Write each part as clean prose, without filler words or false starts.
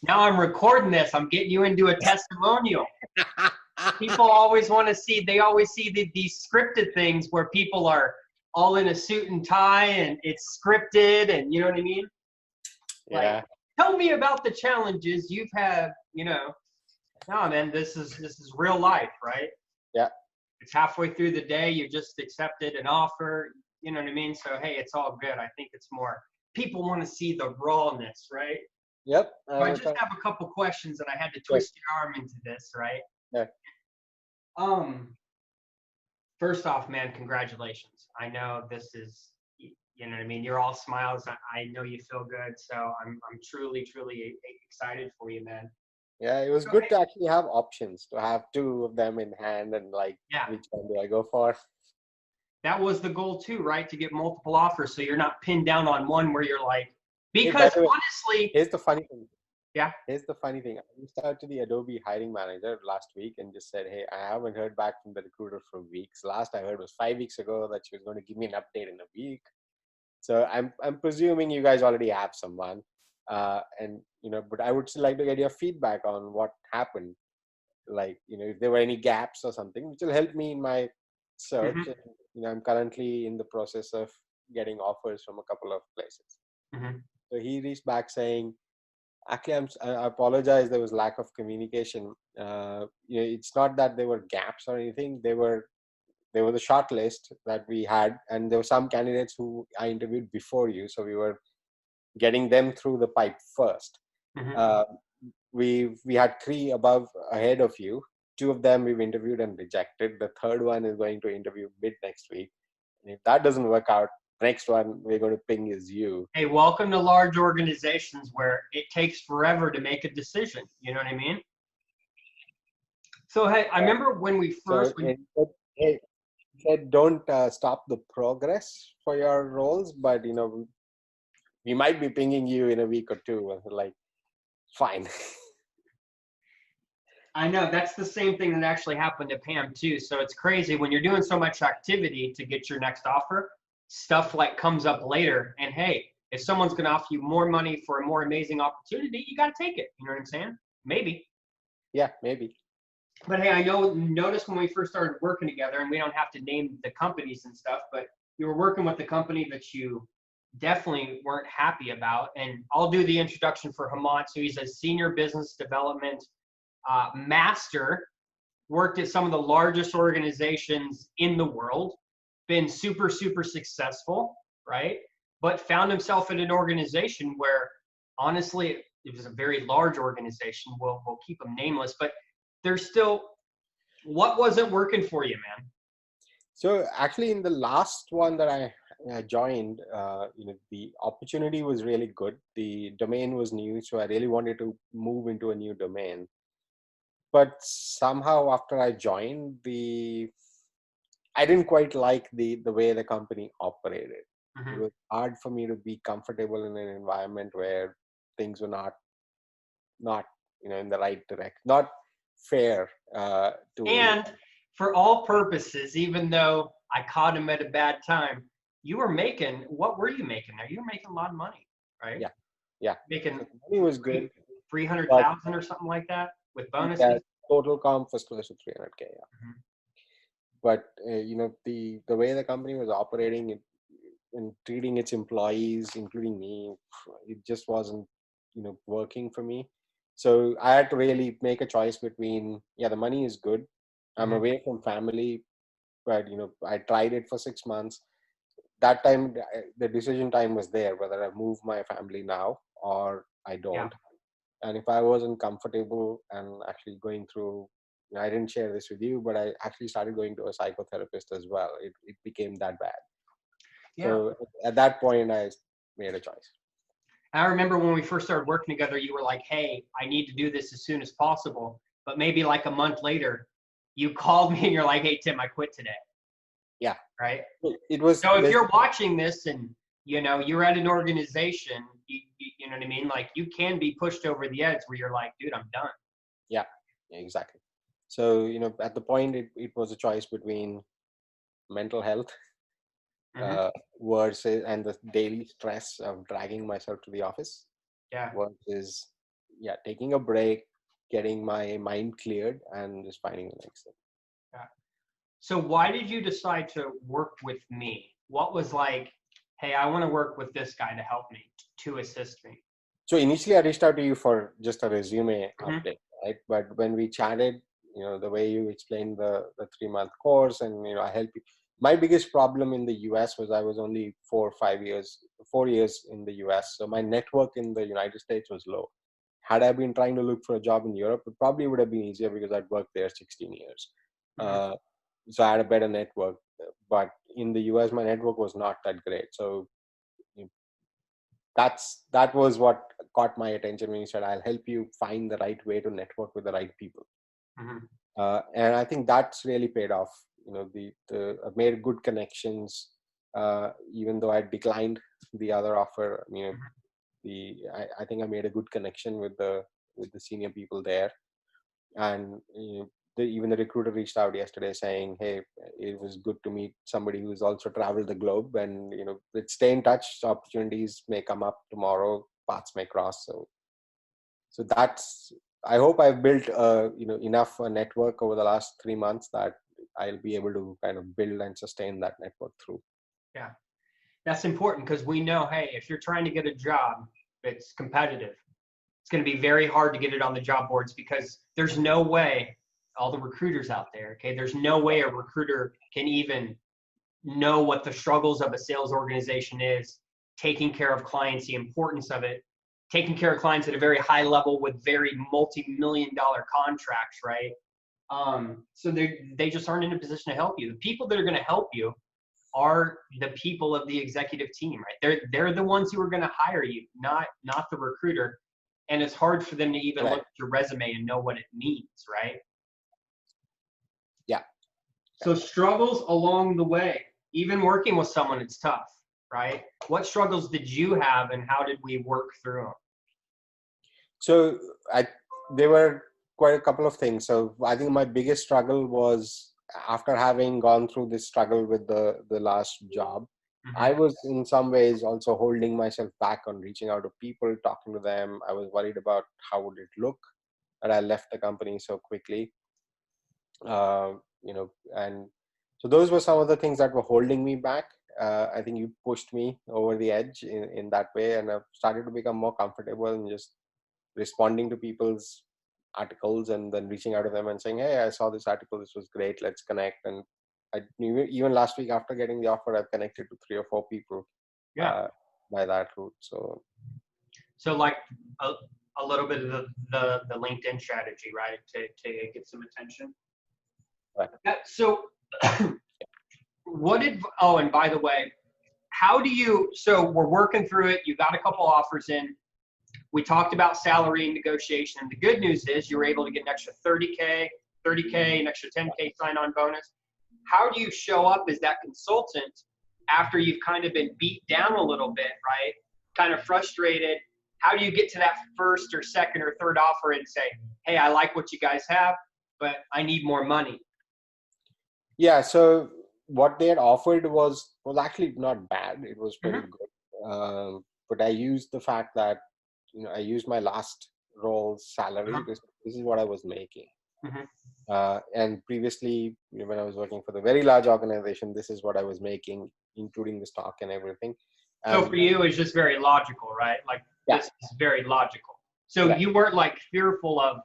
Now I'm recording this. I'm getting you into a testimonial. People always want to see, they always see these scripted things where people are all in a suit and tie and it's scripted and you know what I mean? Yeah. Like, tell me about the challenges you've had, no, man, this is real life, right? Yeah. It's halfway through the day, you just accepted an offer, you know what I mean? So, hey, it's all good. I think it's more, people want to see the rawness, right? Yep. So I just have a couple questions and I had to twist your arm into this, right? Yeah. First off, man, congratulations. I know this is, you know what I mean? You're all smiles. I know you feel good. So I'm truly, truly excited for you, man. Yeah, it was good to actually have options, to have two of them in hand and like, which one do I go for? That was the goal too, right? To get multiple offers. So you're not pinned down on one where you're like, because honestly. Here's the funny thing. Yeah. Here's the funny thing. I reached out to the Adobe hiring manager last week and just said, hey, I haven't heard back from the recruiter for weeks. Last I heard was 5 weeks ago that she was going to give me an update in a week. So I'm presuming you guys already have someone. And, but I would still like to get your feedback on what happened. Like, if there were any gaps or something, which will help me in my search. Mm-hmm. And, I'm currently in the process of getting offers from a couple of places. Mm-hmm. So he reached back saying, actually, I apologize. There was lack of communication. It's not that there were gaps or anything. They were the short list that we had, and there were some candidates who I interviewed before you, so we were getting them through the pipe first. Mm-hmm. We had 3 ahead of you. 2 of them we've interviewed and rejected. The third one is going to interview mid next week. And if that doesn't work out, next one we're going to ping is you. Hey, welcome to large organizations where it takes forever to make a decision. You know what I mean? So, hey, I remember when we first... He said, don't stop the progress for your roles, but, we might be pinging you in a week or 2. And like, fine. I know that's the same thing that actually happened to Pam too. So it's crazy when you're doing so much activity to get your next offer, stuff like comes up later. And hey, if someone's going to offer you more money for a more amazing opportunity, you got to take it. You know what I'm saying? Maybe. Yeah, maybe. But hey, notice when we first started working together, and we don't have to name the companies and stuff, but you were working with the company that you definitely weren't happy about. And I'll do the introduction for Hemant. So he's a senior business development master, worked at some of the largest organizations in the world, been super, super successful, right? But found himself in an organization where, honestly, it was a very large organization. We'll keep them nameless, but there's still, what wasn't working for you, man? So actually, in the last one that I joined, the opportunity was really good. The domain was new, so I really wanted to move into a new domain. But somehow after I joined, I didn't quite like the way the company operated. Mm-hmm. It was hard for me to be comfortable in an environment where things were not in the right direction, not fair. And for all purposes, even though I caught him at a bad time, what were you making there? You were making a lot of money, right? Yeah. Making, so the money was good. 300,000 or something like that with bonuses. Yeah, total comp was close to 300K. Yeah. Mm-hmm. But the way the company was operating and treating its employees, including me, it just wasn't working for me. So I had to really make a choice between, the money is good. I'm away from family, but I tried it for 6 months. That time, the decision time was there, whether I move my family now or I don't. Yeah. And if I wasn't comfortable and actually going through, I didn't share this with you, but I actually started going to a psychotherapist as well. It became that bad. Yeah. So at that point, I made a choice. I remember when we first started working together, you were like, hey, I need to do this as soon as possible. But maybe like a month later, you called me and you're like, hey, Tim, I quit today. Yeah. Right? It was. So if you're watching this and, you're at an organization, you know what I mean? Like you can be pushed over the edge where you're like, dude, I'm done. Yeah, exactly. So, at the point, it was a choice between mental health versus and the daily stress of dragging myself to the office. Yeah. Versus yeah, taking a break, getting my mind cleared, and just finding the next thing. Yeah. So why did you decide to work with me? What was like, hey, I want to work with this guy to help me, to assist me? So initially, I reached out to you for just a resume Mm-hmm. update, right? But when we chatted, the way you explained the 3-month course, and I helped you. My biggest problem in the US was I was only 4 years in the US, so my network in the United States was low. Had I been trying to look for a job in Europe, it probably would have been easier because I'd worked there 16 years. Mm-hmm. So I had a better network. But in the US, my network was not that great. So that was what caught my attention when you said, I'll help you find the right way to network with the right people. Mm-hmm. And I think that's really paid off. I've made good connections, even though I declined the other offer. I think I made a good connection with the senior people there, and even the recruiter reached out yesterday saying, hey, it was good to meet somebody who's also traveled the globe, and let's stay in touch. Opportunities may come up tomorrow, paths may cross. So that's, I hope I've built enough a network over the last 3 months that I'll be able to kind of build and sustain that network through. Yeah, that's important because we know, hey, if you're trying to get a job, it's competitive. It's going to be very hard to get it on the job boards because there's no way, all the recruiters out there, okay, there's no way a recruiter can even know what the struggles of a sales organization is, taking care of clients, the importance of it, taking care of clients at a very high level with very multi-million-dollar contracts, right? So they just aren't in a position to help you. The people that are going to help you are the people of the executive team, right? They're the ones who are going to hire you, not the recruiter. And it's hard for them to even Right. look at your resume and know what it means, right? Yeah. So struggles along the way, even working with someone, it's tough, right? What struggles did you have and how did we work through them? So there were quite a couple of things. So I think my biggest struggle was after having gone through this struggle with the last job, Mm-hmm. I was in some ways also holding myself back on reaching out to people, talking to them. I was worried about how would it look that I left the company so quickly. And so those were some of the things that were holding me back. I think you pushed me over the edge in that way, and I've started to become more comfortable in just responding to people's articles and then reaching out to them and saying, hey, I saw this article, this was great, let's connect. And I knew even last week after getting the offer, I've connected to 3 or 4 people by that route. So like a little bit of the LinkedIn strategy, right? To get some attention. Right. Yeah, so and by the way, so we're working through it. You got a couple offers in. We talked about salary and negotiation. And the good news is you were able to get an extra 30K, an extra 10K sign-on bonus. How do you show up as that consultant after you've kind of been beat down a little bit, right? Kind of frustrated. How do you get to that first or second or third offer and say, hey, I like what you guys have, but I need more money? Yeah, so what they had offered was actually not bad. It was pretty good. But I used the fact that I used my last role's salary. This is what I was making. And previously, when I was working for the very large organization, this is what I was making, including the stock and everything. So for you, it's just very logical, right? Like this is very logical. So you weren't like fearful of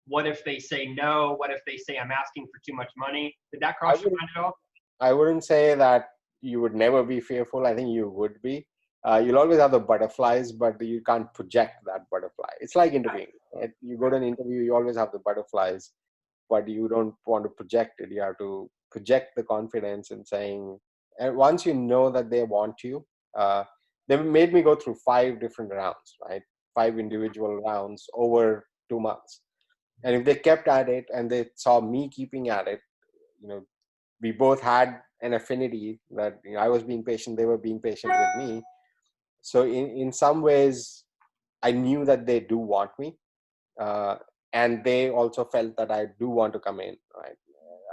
what if they say no? What if they say I'm asking for too much money? Did that cross your mind at all? I wouldn't say that you would never be fearful. I think you would be. You'll always have the butterflies, but you can't project that butterfly. It's like interviewing. Right? You go to an interview, you always have the butterflies, but you don't want to project it. You have to project the confidence in saying, and once you know that they want you, they made me go through 5 different rounds, right? 5 individual rounds over 2 months. And if they kept at it and they saw me keeping at it, we both had an affinity that I was being patient, they were being patient with me. So in some ways, I knew that they do want me. And they also felt that I do want to come in, right?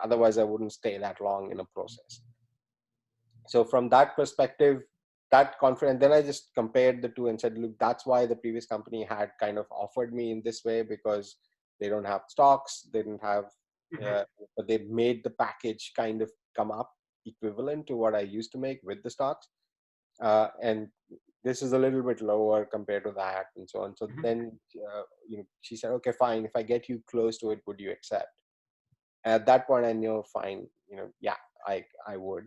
Otherwise, I wouldn't stay that long in a process. So from that perspective, that confidence. Then I just compared the two and said, look, that's why the previous company had kind of offered me in this way, because they don't have stocks, they didn't have, but they made the package kind of come up equivalent to what I used to make with the stocks. And this is a little bit lower compared to that, and so on. So then, she said, okay, fine. If I get you close to it, would you accept? At that point, I knew, fine, yeah, I would.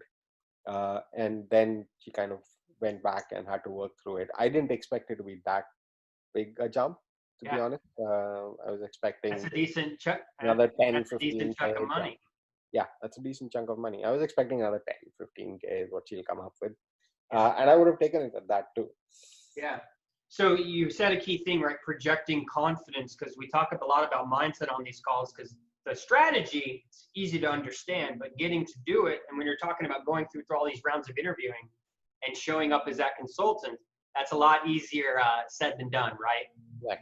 And then she kind of went back and had to work through it. I didn't expect it to be that big a jump, to be honest. I was expecting that's a decent chunk. Another 10, that's a 15 decent chunk of money. Yeah, that's a decent chunk of money. I was expecting another 10, 15K is what she'll come up with. And I would have taken it at that too. Yeah. So you said a key thing, right? Projecting confidence, because we talk a lot about mindset on these calls, because the strategy is easy to understand, but getting to do it, and when you're talking about going through all these rounds of interviewing and showing up as that consultant, that's a lot easier said than done, right? Right.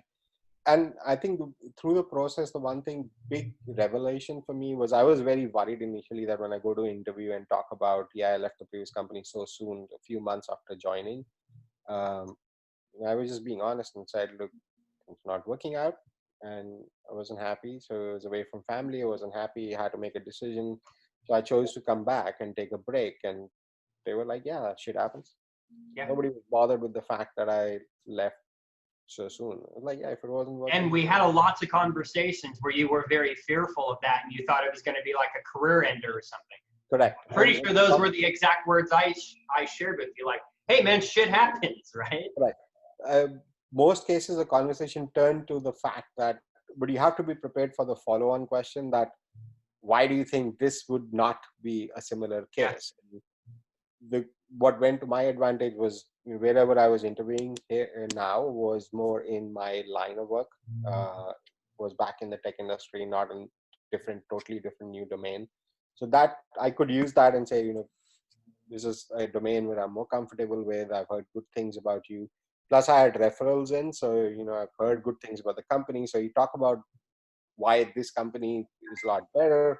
And I think through the process, the one thing, big revelation for me was, I was very worried initially that when I go to an interview and talk about, I left the previous company so soon, a few months after joining, I was just being honest and said, look, it's not working out, and I wasn't happy. So I was away from family. I wasn't happy. I had to make a decision. So I chose to come back and take a break. And they were like, yeah, that shit happens. Yeah. Nobody was bothered with the fact that I left so soon. Like, yeah, if it wasn't working. And we had lots of conversations where you were very fearful of that, and you thought it was going to be like a career ender or something. Correct. Pretty sure those were the exact words I shared with you. Like, hey man, shit happens, right? Right. Most cases, the conversation turned to the fact that, but you have to be prepared for the follow-on question that, why do you think this would not be a similar case? Yeah. What went to my advantage was, wherever I was interviewing here and now was more in my line of work, was back in the tech industry, not in totally different new domain. So that I could use that and say, this is a domain where I'm more comfortable with. I've heard good things about you. Plus I had referrals in. So, I've heard good things about the company. So you talk about why this company is a lot better.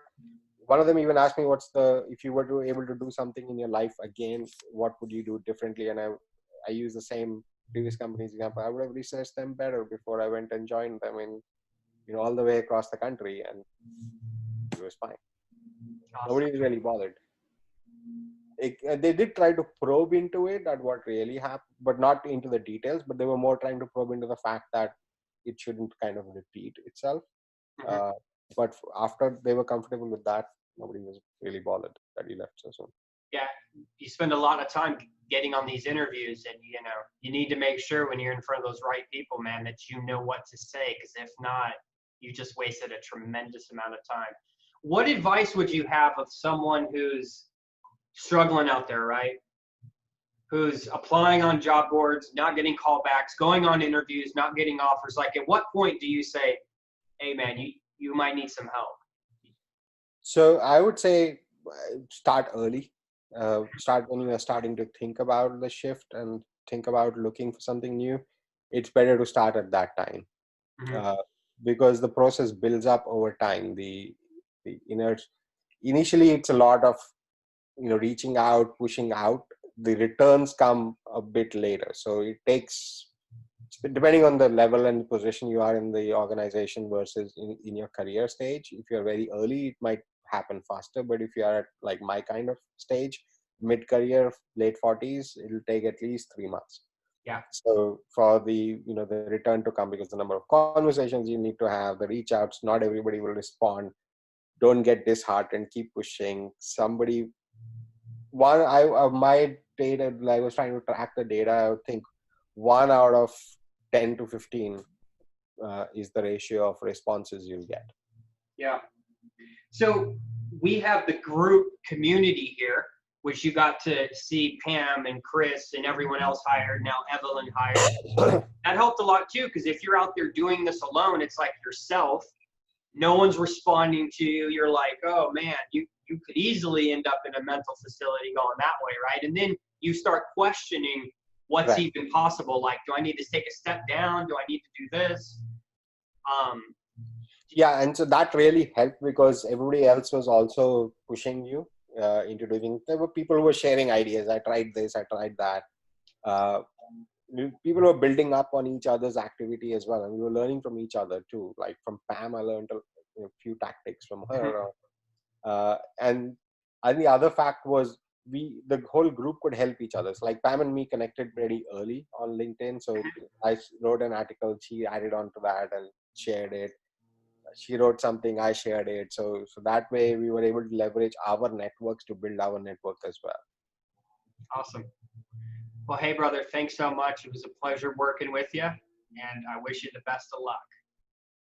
One of them even asked me, if you were able to do something in your life again, what would you do differently? And I use the same previous company's example. I would have researched them better before I went and joined them in, all the way across the country, and it was fine. Awesome. Nobody was really bothered. They did try to probe into it, at what really happened, but not into the details, but they were more trying to probe into the fact that it shouldn't kind of repeat itself. But after they were comfortable with that, nobody was really bothered that he left so soon. Yeah, you spend a lot of time getting on these interviews, and you need to make sure when you're in front of those right people, man, that you know what to say, because if not, you just wasted a tremendous amount of time. What advice would you have of someone who's struggling out there, right? Who's applying on job boards, not getting callbacks, going on interviews, not getting offers? Like, at what point do you say, hey man, you might need some help? So I would say start early. Start when you are starting to think about the shift and think about looking for something new. It's better to start at that time, because the process builds up over time. The initially it's a lot of reaching out, pushing out. The returns come a bit later, so it takes, depending on the level and position you are in the organization versus in your career stage. If you're very early, it might happen faster, but if you are at like my kind of stage, mid-career, late 40s, it'll take at least 3 months. Yeah. So for the the return to come, because the number of conversations you need to have, the reach outs, not everybody will respond. Don't get disheartened, keep pushing. My data, I was trying to track the data, I would think 1 out of 10 to 15 is the ratio of responses you'll get. Yeah. So we have the group community here, which you got to see Pam and Chris and everyone else hired, now Evelyn hired. That helped a lot too, because if you're out there doing this alone, it's like yourself. No one's responding to you. You're like, oh man, you could easily end up in a mental facility going that way, right? And then you start questioning what's even possible. Like, do I need to take a step down? Do I need to do this? Yeah, and so that really helped, because everybody else was also pushing you into doing. There were people who were sharing ideas. I tried this, I tried that. uh, people were building up on each other's activity as well, and we were learning from each other too. Like from Pam, I learned a few tactics from her, and the other fact was the whole group could help each other. So like Pam and me connected pretty early on LinkedIn, so I wrote an article, she added on to that and shared it. She wrote something, I shared it. So that way we were able to leverage our networks to build our network as well. Awesome. Well, hey, brother, thanks so much. It was a pleasure working with you, and I wish you the best of luck.